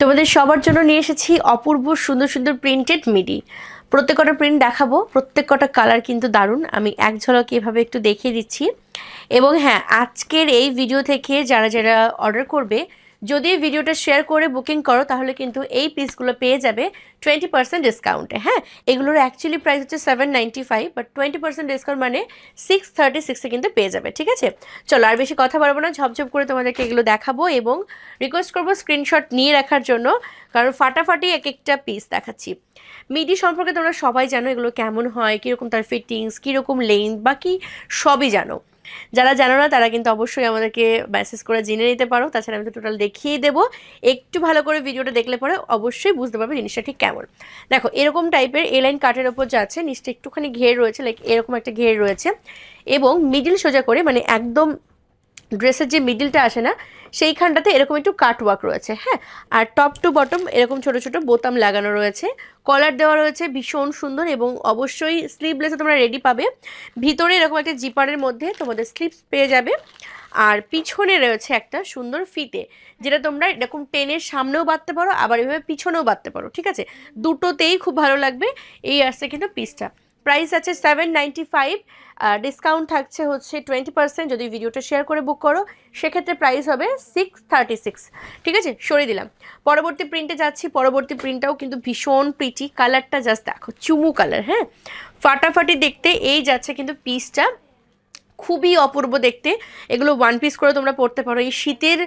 তোমাদের সবার জন্য নিয়ে এসেছি অপূর্ব সুন্দর সুন্দর প্রিন্টেড মিডি। প্রত্যেকটা প্রিন্ট দেখাবো, প্রত্যেকটা কালার কিন্তু দারুণ। আমি এক ঝলকে এভাবে একটু দেখিয়ে দিচ্ছি। এবং হ্যাঁ, আজকের এই ভিডিও থেকে যারা যারা অর্ডার করবে, যদি ভিডিওটা শেয়ার করে বুকিং করো তাহলে কিন্তু এই পিসগুলো পেয়ে যাবে 20% ডিসকাউন্টে। হ্যাঁ, এগুলোর অ্যাকচুয়ালি প্রাইস হচ্ছে 795, বাট 20% ডিসকাউন্ট মানে 636-এ কিন্তু পেয়ে যাবে। ঠিক আছে, চলো আর বেশি কথা বলবো না, ঝপঝপ করে তোমাদেরকে এগুলো দেখাবো এবং রিকোয়েস্ট করবো স্ক্রিনশট নিয়ে রাখার জন্য, কারণ ফাটাফাটি এক একটা পিস দেখাচ্ছি। মিডি সম্পর্কে তোমরা সবাই জানো এগুলো কেমন হয়, কীরকম তার ফিটিংস, কীরকম লেন্থ, বাকি সবই জানো। যারা জানো না তারা কিন্তু অবশ্যই আমাদেরকে মেসেজ করে জেনে নিতে পারো। তাছাড়া আমি তো টোটাল দেখিয়ে দেবো, একটু ভালো করে ভিডিওটা দেখলে পরে অবশ্যই বুঝতে পারবে জিনিসটা ঠিক কেমন। দেখো, এরকম টাইপের এলাইন কাটের ওপর যাচ্ছে, নিচটা একটুখানি ঘের রয়েছে, লাইক এরকম একটা ঘের রয়েছে এবং মিডিল সোজা করে, মানে একদম ড্রেসের যে মিডিলটা আসে না সেইখানটাতে এরকম একটু কাটওয়ার্ক রয়েছে। হ্যাঁ, আর টপ টু বটম এরকম ছোট ছোট বোতাম লাগানো রয়েছে, কলার দেওয়া রয়েছে ভীষণ সুন্দর এবং অবশ্যই স্লিভলেসে তোমরা রেডি পাবে। ভিতরে এরকম একটা জিপারের মধ্যে তোমাদের স্লিভস পেয়ে যাবে, আর পিছনে রয়েছে একটা সুন্দর ফিতে, যেটা তোমরা এরকম টেনের সামনেও বাঁধতে পারো, আবার এভাবে পিছনেও বাঁধতে পারো। ঠিক আছে, দুটোতেই খুব ভালো লাগবে। এই আসছে কিন্তু পিসটা, প্রাইস আছে 795, ডিসকাউন্ট থাকছে হচ্ছে 20%। যদি ভিডিওটা শেয়ার করে বুক করো সেক্ষেত্রে প্রাইস হবে 636। ঠিক আছে, সরিয়ে দিলাম। পরবর্তী প্রিন্টে যাচ্ছি। পরবর্তী প্রিন্টটাও কিন্তু ভীষণ প্রিটি, কালারটা জাস্ট দেখো, চুমু কালার। হ্যাঁ, ফাটাফাটি দেখতে এই যাচ্ছে কিন্তু পিসটা, খুবই অপূর্ব দেখতে। এগুলো ওয়ান পিস করে তোমরা পরতে পারো। এই শীতের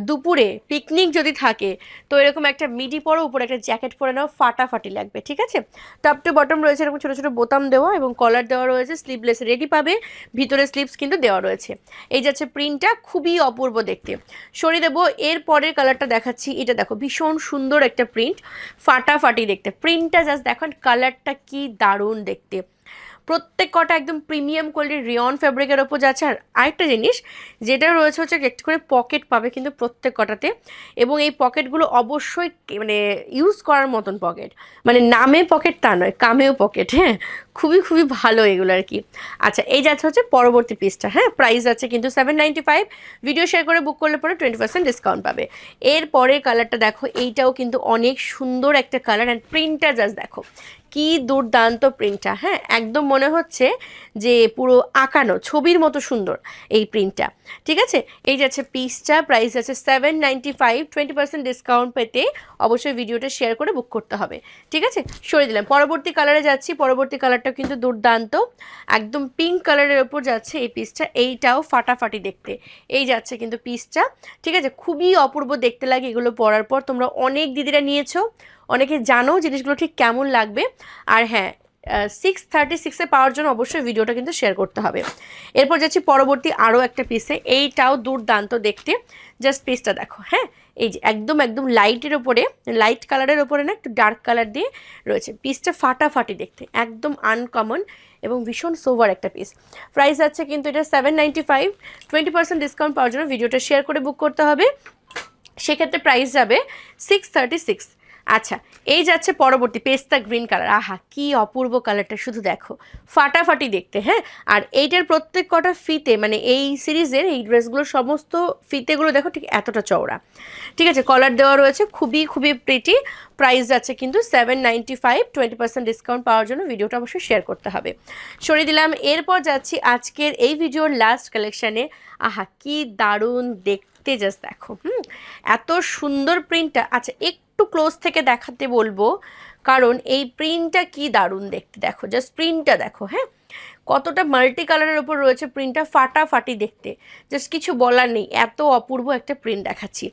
দুপুরে পিকনিক যদি থাকে তো এরকম একটা মিডি পরো, উপরে একটা জ্যাকেট পরে নাও, ফাটাফাটি লাগবে। ঠিক আছে, টপ টু বটম রয়েছে এরকম ছোটো ছোটো বোতাম দেওয়া এবং কলার দেওয়া রয়েছে, স্লিভলেস রেডি পাবে, ভিতরে স্লিভস কিন্তু দেওয়া রয়েছে। এই যাচ্ছে প্রিন্টটা, খুবই অপূর্ব দেখতে। সরিয়ে দেবো, এর পরের কালারটা দেখাচ্ছি। এটা দেখো, ভীষণ সুন্দর একটা প্রিন্ট, ফাটাফাটি দেখতে। প্রিন্টটা জাস্ট দেখো, কালারটা কি দারুণ দেখতে। প্রত্যেক কটা একদম প্রিমিয়াম কোয়ালিটির রিয়ন ফ্যাব্রিকের ওপর যাচ্ছে। আর আরেকটা জিনিস যেটা রয়েছে হচ্ছে একটু করে পকেট পাবে কিন্তু প্রত্যেক কটাতে, এবং এই পকেটগুলো অবশ্যই মানে ইউজ করার মতন পকেট, মানে নামে পকেট তা নয়, কামেও পকেট। হ্যাঁ, খুবই খুবই ভালো এগুলো আর কি। আচ্ছা, এই যাচ্ছে হচ্ছে পরবর্তী পিসটা। হ্যাঁ, প্রাইস আছে কিন্তু 795, ভিডিও শেয়ার করে বুক করলে পরে 20% ডিসকাউন্ট পাবে। এর পরের কালারটা দেখো, এইটাও কিন্তু অনেক সুন্দর একটা কালার, অ্যান্ড প্রিন্টটা জাস্ট দেখো কি দুর্দান্ত প্রিন্টটা। হ্যাঁ, একদম মনে হচ্ছে যে পুরো আঁকানো ছবির মতো সুন্দর এই প্রিন্টটা। ঠিক আছে, এই যাচ্ছে পিসটা, প্রাইস আছে 795, 20% ডিসকাউন্ট পেতে অবশ্যই ভিডিওটা শেয়ার করে বুক করতে হবে। ঠিক আছে, সরিয়ে দিলাম। পরবর্তী কালারে যাচ্ছি। পরবর্তী কালারটাও কিন্তু দুর্দান্ত, একদম পিঙ্ক কালারের ওপর যাচ্ছে এই পিসটা। এইটাও ফাটাফাটি দেখতে, এই যাচ্ছে কিন্তু পিসটা। ঠিক আছে, খুবই অপূর্ব দেখতে লাগে এগুলো পরার পর। তোমরা অনেক দিদিরা নিয়েছো, অনেকে জানো জিনিসগুলো ঠিক কেমন লাগবে। আর হ্যাঁ, 636-এ পাওয়ার জন্য অবশ্যই ভিডিওটা কিন্তু শেয়ার করতে হবে। এরপর যাচ্ছি পরবর্তী আরও একটা পিসে, এইটাও দুর্দান্ত দেখতে। জাস্ট পিসটা দেখো। হ্যাঁ, এই যে একদম একদম লাইটের ওপরে, লাইট কালারের ওপরে না একটু ডার্ক কালার দিয়ে রয়েছে। পিসটা ফাটাফাটি দেখতে, একদম আনকমন এবং ভীষণ সোভার একটা পিস। প্রাইস আছে কিন্তু এটা 795, 20% ডিসকাউন্ট পাওয়ার জন্য ভিডিওটা শেয়ার করে বুক করতে হবে, সেক্ষেত্রে প্রাইস যাবে 636। আচ্ছা, এই যাচ্ছে পরবর্তী পেস্তা গ্রিন কালার। আহা, কি অপূর্ব কালারটা, শুধু দেখো, ফাটাফাটি দেখতে। হ্যাঁ, আর এইটার প্রত্যেক কটা ফিতে, মানে এই সিরিজের এই ড্রেসগুলোর সমস্ত ফিতেগুলো দেখো ঠিক এতটা চওড়া। ঠিক আছে, কলার দেওয়া রয়েছে, খুবই খুবই প্রিটি। প্রাইস যাচ্ছে কিন্তু 795, 20% ডিসকাউন্ট পাওয়ার জন্য ভিডিওটা অবশ্যই শেয়ার করতে হবে। সরিয়ে দিলাম। এরপর যাচ্ছি আজকের এই ভিডিওর লাস্ট কালেকশানে। আহা, কি দারুণ দেখতে, জাস্ট দেখো। এত সুন্দর প্রিন্টটা। আচ্ছা, একটু ক্লোজ থেকে দেখাতে বলবো, কারণ এই প্রিন্টটা কি দারুণ দেখতে। দেখো, জাস্ট প্রিন্টটা দেখো। হ্যাঁ, কতটা মাল্টি কালারের ওপর রয়েছে প্রিন্টটা, ফাটাফাটি দেখতে, জাস্ট কিছু বলার নেই, এত অপূর্ব একটা প্রিন্ট দেখাচ্ছি।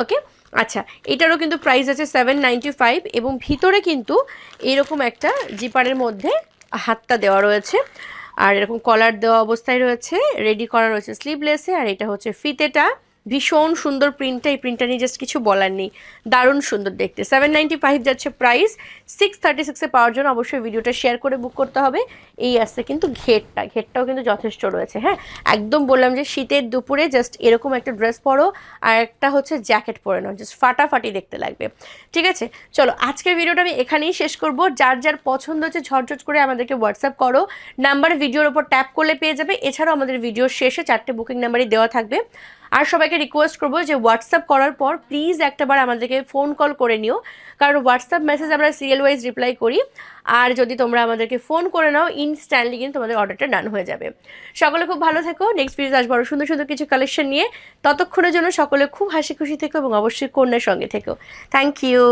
ওকে, আচ্ছা, এটারও কিন্তু প্রাইস আছে 795 এবং ভিতরে কিন্তু এরকম একটা জিপারের মধ্যে হাতটা দেওয়া রয়েছে, আর এরকম কলার দেওয়া অবস্থায় রয়েছে, রেডি করা রয়েছে স্লিভলেসে। আর এটা হচ্ছে ফিতেটা, ভীষণ সুন্দর প্রিন্টটা। এই প্রিন্টটা নিয়ে জাস্ট কিছু বলার নেই, দারুণ সুন্দর দেখতে। 795 যাচ্ছে প্রাইস, 636-এ পাওয়ার জন্য অবশ্যই ভিডিওটা শেয়ার করে বুক করতে হবে। এই আসছে কিন্তু ঘেরটাও কিন্তু যথেষ্ট রয়েছে। হ্যাঁ, একদম বললাম যে শীতের দুপুরে জাস্ট এরকম একটা ড্রেস পরো আর একটা হচ্ছে জ্যাকেট পরে নাও, জাস্ট ফাটাফাটি দেখতে লাগবে। ঠিক আছে, চলো আজকের ভিডিওটা আমি এখানেই শেষ করব। যার যার পছন্দ হচ্ছে ঝটঝট করে আমাদেরকে হোয়াটসঅ্যাপ করো, নাম্বার ভিডিওর ওপর ট্যাপ করলে পেয়ে যাবে। এছাড়াও আমাদের ভিডিওর শেষে 4টে বুকিং নাম্বারই দেওয়া থাকবে। আর সবাইকে রিকোয়েস্ট করবো যে হোয়াটসঅ্যাপ করার পর প্লিজ একটাবার আমাদেরকে ফোন কল করে নিও, কারণ হোয়াটসঅ্যাপ মেসেজ আমরা সিরিয়াল ওয়াইজ রিপ্লাই করি, আর যদি তোমরা আমাদেরকে ফোন করে নাও ইনস্ট্যান্টলি কিন্তু তোমাদের অর্ডারটা ডান হয়ে যাবে। সকলে খুব ভালো থেকো, নেক্সট ভিডিওতে আসবো আরও সুন্দর সুন্দর কিছু কালেকশন নিয়ে। ততক্ষণের জন্য সকলে খুব হাসি খুশি থেকো এবং অবশ্যই কন্যার সঙ্গে থেকো। Thank you.